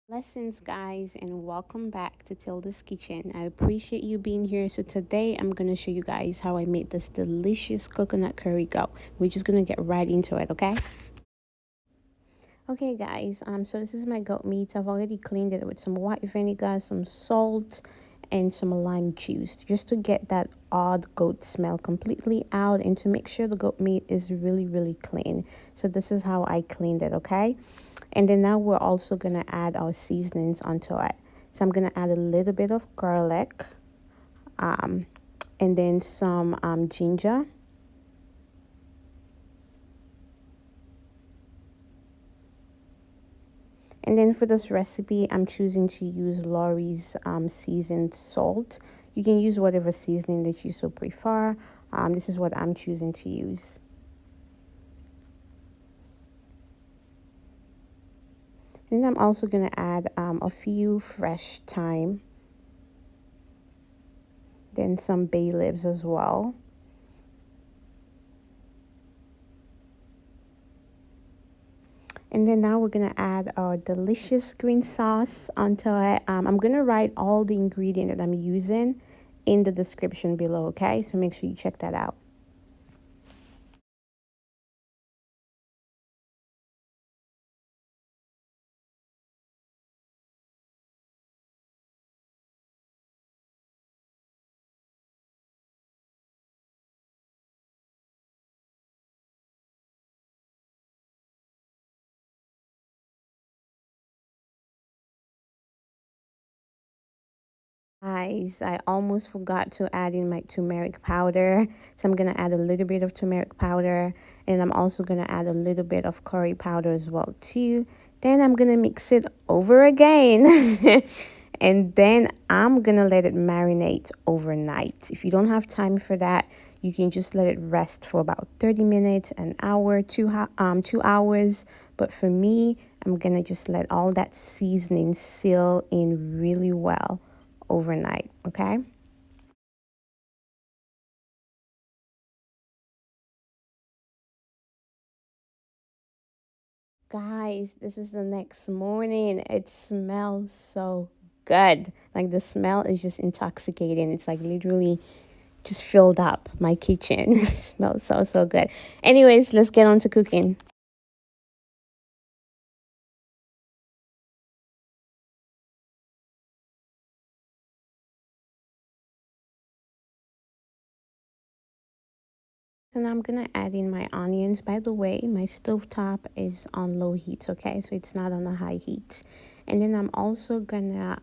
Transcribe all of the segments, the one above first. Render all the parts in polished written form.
Blessings, guys, and welcome back to Tilda's Kitchen. I appreciate you being here. So today I'm going to show you guys how I made this delicious coconut curry goat. We're just going to get right into it, okay? Okay, guys, so this is my goat meat. I've already cleaned it with some white vinegar, some salt, and some lime juice, just to get that odd goat smell completely out and to make sure the goat meat is really clean. So this is how I cleaned it, okay? And then now we're also gonna add our seasonings onto it. So I'm gonna add a little bit of garlic, um, and then some ginger. And then for this recipe, I'm choosing to use Lawry's seasoned salt. You can use whatever seasoning that you so prefer. This is what I'm choosing to use. And then I'm also gonna add a few fresh thyme, then some bay leaves as well. And then now we're gonna add our delicious green sauce onto it. I'm gonna write all the ingredient that I'm using in the description below, okay? So make sure you check that out. Guys, I almost forgot to add in my turmeric powder. So I'm gonna add a little bit of turmeric powder, and I'm also gonna add a little bit of curry powder as well too. Then I'm gonna mix it over again. And then I'm gonna let it marinate overnight. If you don't have time for that, you can just let it rest for about 30 minutes, an hour, 2 hours. But for me, I'm gonna just let all that seasoning seal in really well overnight, okay? Guys, this is the next morning. It smells so good. Like the smell is just intoxicating. It's like literally just filled up my kitchen. It smells so good. Anyways, let's get on to cooking. And I'm gonna add in my onions. By the way, my stovetop is on low heat, okay? So it's not on a high heat. And then I'm also gonna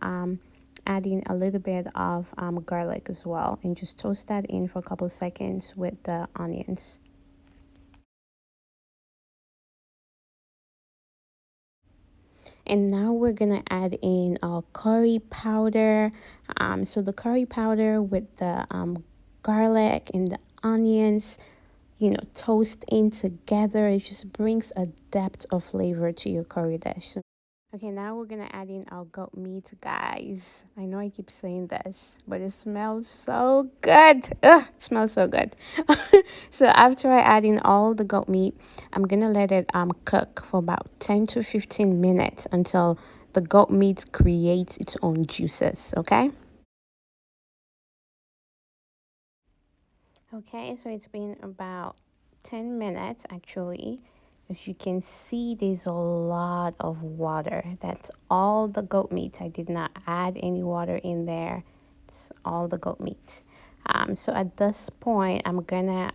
add in a little bit of garlic as well, and just toast that in for a couple seconds with the onions. And now we're gonna add in our curry powder. So the curry powder with the garlic and the onions, toast in together. It just brings a depth of flavor to your curry dish. Okay, now we're gonna add in our goat meat, guys. I know I keep saying this, but it smells so good. Ugh, smells so good. So after I add in all the goat meat, I'm gonna let it cook for about 10 to 15 minutes until the goat meat creates its own juices, okay? Okay, so it's been about 10 minutes actually. As you can see, there's a lot of water. That's all the goat meat. I did not add any water in there. It's all the goat meat. So at this point, I'm gonna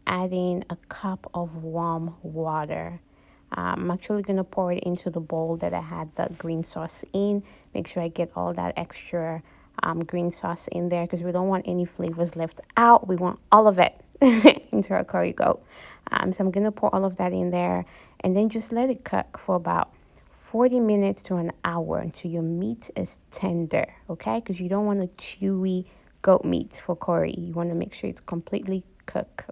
add in a cup of warm water. I'm actually gonna pour it into the bowl that I had the green sauce in. Make sure I get all that extra green sauce in there because we don't want any flavors left out. We want all of it into our curry goat. So I'm gonna pour all of that in there and then just let it cook for about 40 minutes to an hour until your meat is tender, okay? Because you don't want a chewy goat meat for curry. You want to make sure it's completely cooked.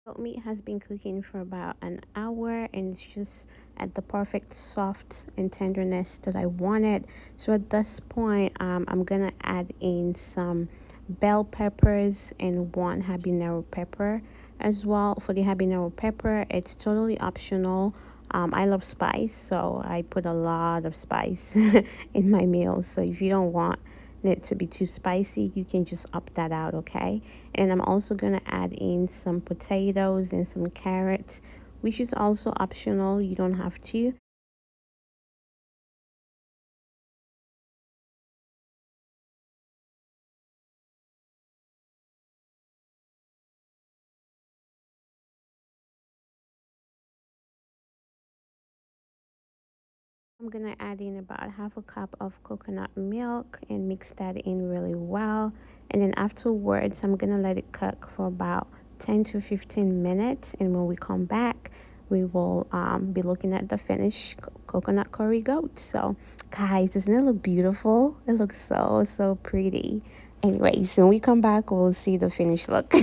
Goat meat has been cooking for about an hour and it's just at the perfect soft and tenderness that I wanted. So at this point, I'm gonna add in some bell peppers and one habanero pepper as well. For the habanero pepper, it's totally optional. I love spice, so I put a lot of spice in my meals. So if you don't want it to be too spicy, you can just up that out, okay? And I'm also gonna add in some potatoes and some carrots, which is also optional. You don't have to. I'm gonna add in about half a cup of coconut milk and mix that in really well. And then afterwards, I'm gonna let it cook for about 10 to 15 minutes. And when we come back, we will be looking at the finished coconut curry goat. So, guys, doesn't it look beautiful? It looks so, so pretty. Anyways, when we come back, we'll see the finished look.